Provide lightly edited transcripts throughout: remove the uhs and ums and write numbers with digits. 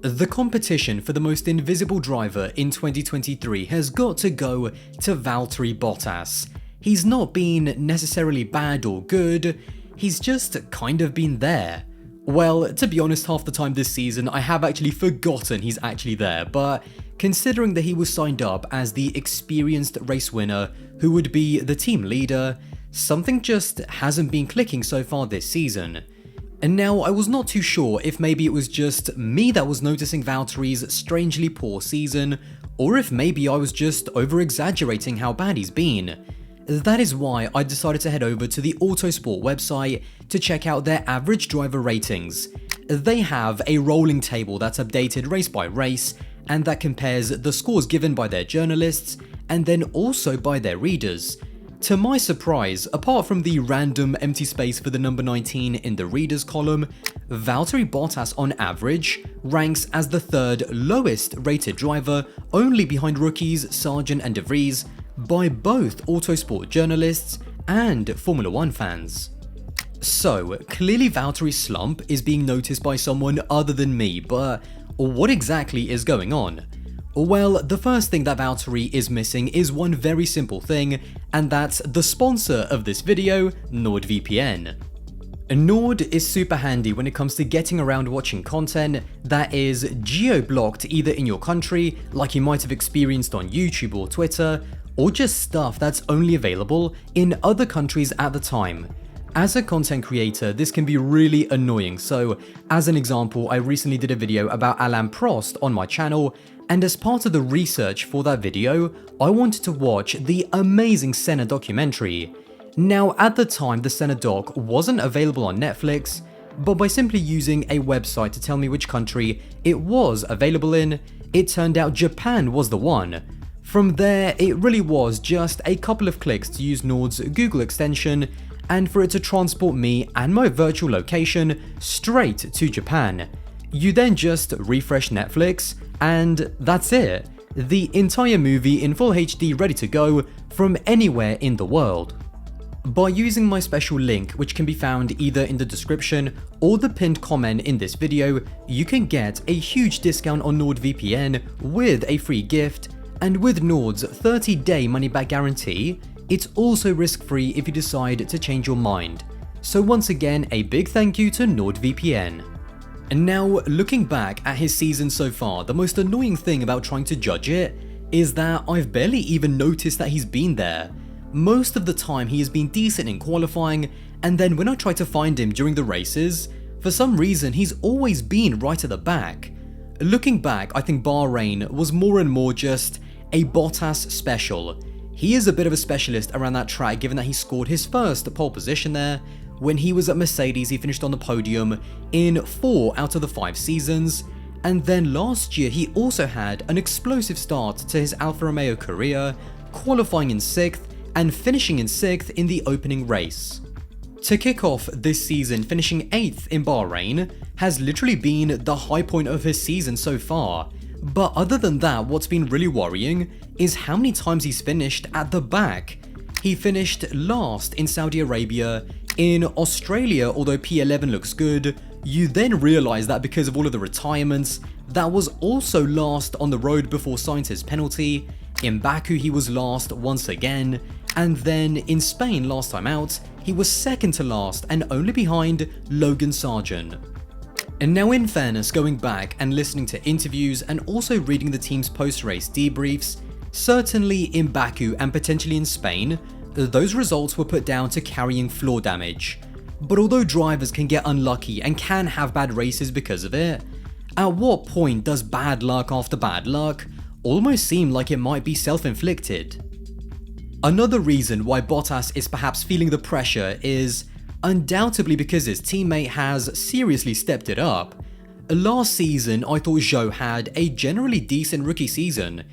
The competition for the most invisible driver in 2023 has got to go to Valtteri Bottas. He's not been necessarily bad or good, he's just kind of been there. Well, to be honest, half the time this season I have actually forgotten he's actually there, but considering that he was signed up as the experienced race winner who would be the team leader, something just hasn't been clicking so far this season. And now I was not too sure if maybe it was just me that was noticing Valtteri's strangely poor season, or if maybe I was just over-exaggerating how bad he's been. That is why I decided to head over to the Autosport website to check out their average driver ratings. They have a rolling table that's updated race by race, and that compares the scores given by their journalists and then also by their readers. To my surprise, apart from the random empty space for the number 19 in the readers column, Valtteri Bottas on average ranks as the third lowest rated driver, only behind rookies Sargent and De Vries, by both Autosport journalists and Formula 1 fans. So, clearly Valtteri's slump is being noticed by someone other than me, but what exactly is going on? Well, the first thing that Valtteri is missing is one very simple thing, and that's the sponsor of this video, NordVPN. Nord is super handy when it comes to getting around watching content that is geo-blocked either in your country, like you might have experienced on YouTube or Twitter, or just stuff that's only available in other countries at the time. As a content creator, this can be really annoying, so as an example, I recently did a video about Alain Prost on my channel, and as part of the research for that video, I wanted to watch the amazing Senna documentary. Now, at the time, the Senna doc wasn't available on Netflix, but by simply using a website to tell me which country it was available in, it turned out Japan was the one. From there, it really was just a couple of clicks to use Nord's Google extension, and for it to transport me and my virtual location straight to Japan. You then just refresh Netflix, and that's it. The entire movie in full HD ready to go from anywhere in the world. By using my special link, which can be found either in the description or the pinned comment in this video, you can get a huge discount on NordVPN with a free gift, and with Nord's 30-day money-back guarantee, it's also risk-free if you decide to change your mind. So once again, a big thank you to NordVPN. And now, looking back at his season so far, the most annoying thing about trying to judge it is that I've barely even noticed that he's been there. Most of the time he has been decent in qualifying, and then when I try to find him during the races, for some reason he's always been right at the back. Looking back, I think Bahrain was more and more just a Bottas special. He is a bit of a specialist around that track given that he scored his first pole position there. When he was at Mercedes, he finished on the podium in 4 out of the 5 seasons, and then last year he also had an explosive start to his Alfa Romeo career, qualifying in 6th and finishing in 6th in the opening race. To kick off this season, finishing 8th in Bahrain has literally been the high point of his season so far, but other than that, what's been really worrying is how many times he's finished at the back. He finished last in Saudi Arabia. In Australia, although P11 looks good, you then realise that because of all of the retirements, that was also last on the road before Sainz's penalty. In Baku he was last once again, and then in Spain last time out, he was second to last and only behind Logan Sargent. And now in fairness, going back and listening to interviews and also reading the team's post-race debriefs, certainly in Baku and potentially in Spain, those results were put down to carrying floor damage. But although drivers can get unlucky and can have bad races because of it, at what point does bad luck after bad luck almost seem like it might be self-inflicted? Another reason why Bottas is perhaps feeling the pressure is undoubtedly because his teammate has seriously stepped it up. Last season, I thought Zhou had a generally decent rookie season.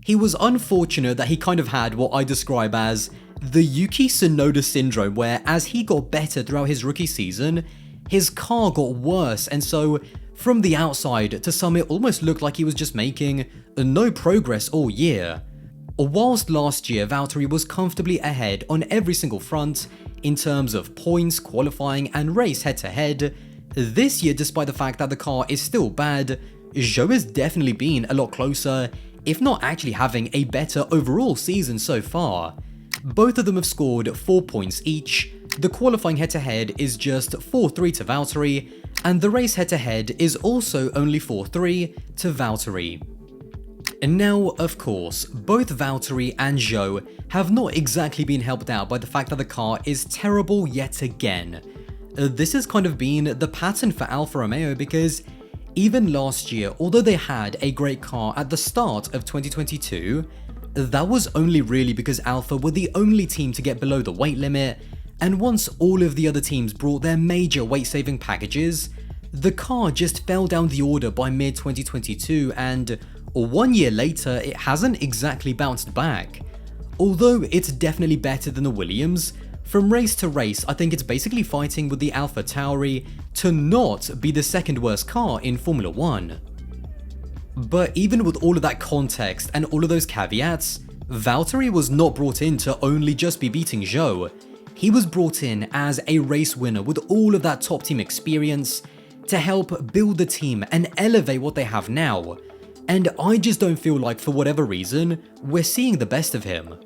He was unfortunate that he kind of had what I describe as the Yuki Tsunoda syndrome, where as he got better throughout his rookie season, his car got worse, and so from the outside, to some it almost looked like he was just making no progress all year. Whilst last year Valtteri was comfortably ahead on every single front in terms of points, qualifying and race head-to-head, this year, despite the fact that the car is still bad, Zhou has definitely been a lot closer, if not actually having a better overall season so far. Both of them have scored 4 points each, the qualifying head-to-head is just 4-3 to Valtteri, and the race head-to-head is also only 4-3 to Valtteri. And now, of course, both Valtteri and Zhou have not exactly been helped out by the fact that the car is terrible yet again. This has kind of been the pattern for Alfa Romeo because even last year, although they had a great car at the start of 2022, that was only really because Alfa were the only team to get below the weight limit, and once all of the other teams brought their major weight-saving packages, the car just fell down the order by mid-2022 and 1 year later it hasn't exactly bounced back. Although it's definitely better than the Williams, from race to race I think it's basically fighting with the Alpha Tauri to not be the second worst car in Formula 1. But even with all of that context and all of those caveats, Valtteri was not brought in to only just be beating Zhou. He was brought in as a race winner with all of that top team experience to help build the team and elevate what they have now. And I just don't feel like, for whatever reason, we're seeing the best of him.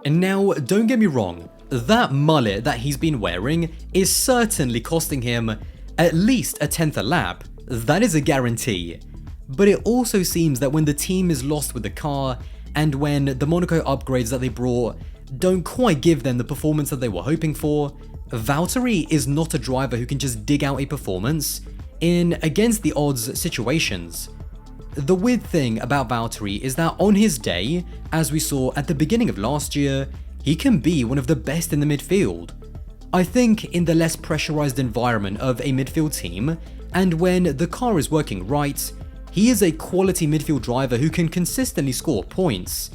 And now, don't get me wrong, that mullet that he's been wearing is certainly costing him at least a 10th a lap, that is a guarantee. But it also seems that when the team is lost with the car, and when the Monaco upgrades that they brought don't quite give them the performance that they were hoping for, Valtteri is not a driver who can just dig out a performance in against the odds situations. The weird thing about Valtteri is that on his day, as we saw at the beginning of last year, he can be one of the best in the midfield. I think in the less pressurized environment of a midfield team, and when the car is working right, he is a quality midfield driver who can consistently score points.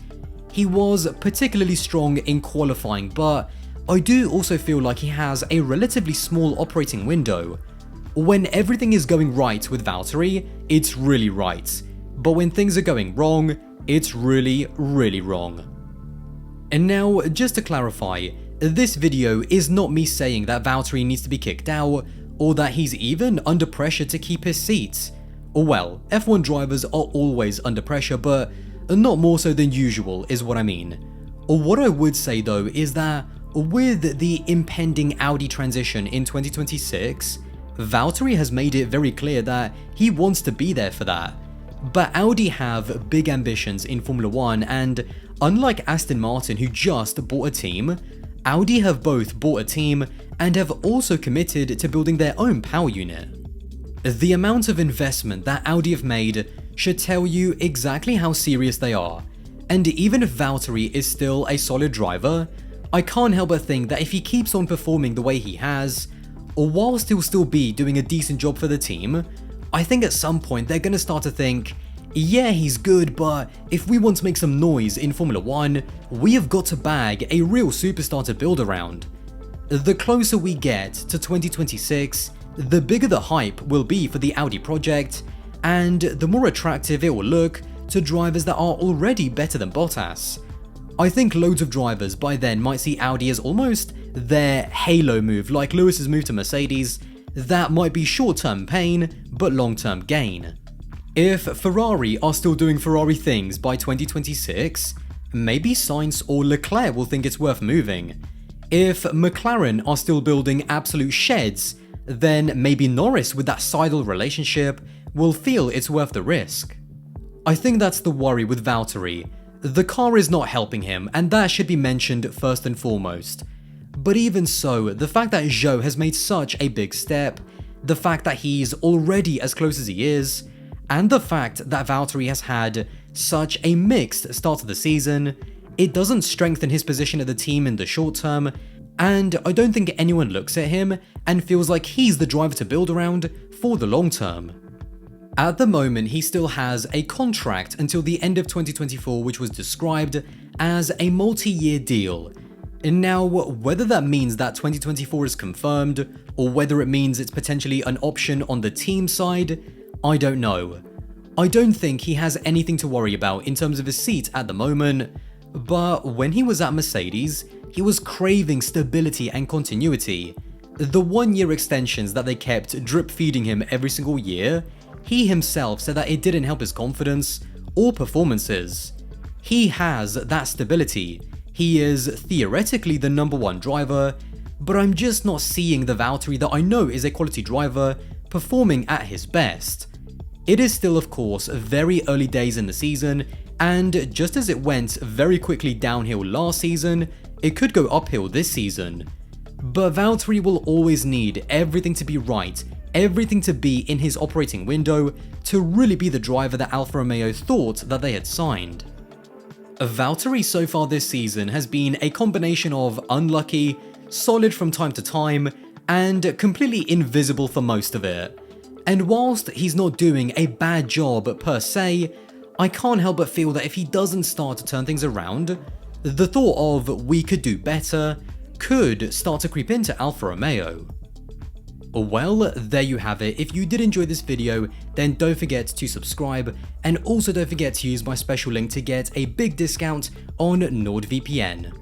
He was particularly strong in qualifying, but I do also feel like he has a relatively small operating window. When everything is going right with Valtteri, it's really right. But when things are going wrong, it's really, really wrong. And now, just to clarify, this video is not me saying that Valtteri needs to be kicked out, or that he's even under pressure to keep his seat. Well, F1 drivers are always under pressure, but not more so than usual is what I mean. What I would say though is that with the impending Audi transition in 2026, Valtteri has made it very clear that he wants to be there for that. But Audi have big ambitions in Formula 1, and unlike Aston Martin who just bought a team, Audi have both bought a team and have also committed to building their own power unit. The amount of investment that Audi have made should tell you exactly how serious they are, and even if Valtteri is still a solid driver, I can't help but think that if he keeps on performing the way he has, or whilst he'll still be doing a decent job for the team, I think at some point they're going to start to think, yeah, he's good, but if we want to make some noise in Formula 1, we have got to bag a real superstar to build around. The closer we get to 2026, the bigger the hype will be for the Audi project, and the more attractive it will look to drivers that are already better than Bottas. I think loads of drivers by then might see Audi as almost their halo move, like Lewis's move to Mercedes, that might be short-term pain, but long-term gain. If Ferrari are still doing Ferrari things by 2026, maybe Sainz or Leclerc will think it's worth moving. If McLaren are still building absolute sheds, then maybe Norris with that Seidel relationship will feel it's worth the risk. I think that's the worry with Valtteri. The car is not helping him, and that should be mentioned first and foremost. But even so, the fact that Zhou has made such a big step, the fact that he's already as close as he is, and the fact that Valtteri has had such a mixed start to the season, it doesn't strengthen his position at the team in the short term, and I don't think anyone looks at him and feels like he's the driver to build around for the long term. At the moment, he still has a contract until the end of 2024, which was described as a multi-year deal. And now, whether that means that 2024 is confirmed, or whether it means it's potentially an option on the team side, I don't know. I don't think he has anything to worry about in terms of his seat at the moment, but when he was at Mercedes, he was craving stability and continuity. The 1-year extensions that they kept drip feeding him every single year, He himself said that it didn't help his confidence or performances. He has that stability. He is theoretically the #1 driver, but I'm just not seeing the Valtteri that I know is a quality driver performing at his best. It is still, of course, very early days in the season, and just as it went very quickly downhill last season, it could go uphill this season. But Valtteri will always need everything to be right, everything to be in his operating window to really be the driver that Alfa Romeo thought that they had signed. Valtteri so far this season has been a combination of unlucky, solid from time to time, and completely invisible for most of it. And whilst he's not doing a bad job per se, I can't help but feel that if he doesn't start to turn things around, the thought of we could do better could start to creep into Alfa Romeo. Well, there you have it. If you did enjoy this video, then don't forget to subscribe, and also don't forget to use my special link to get a big discount on NordVPN.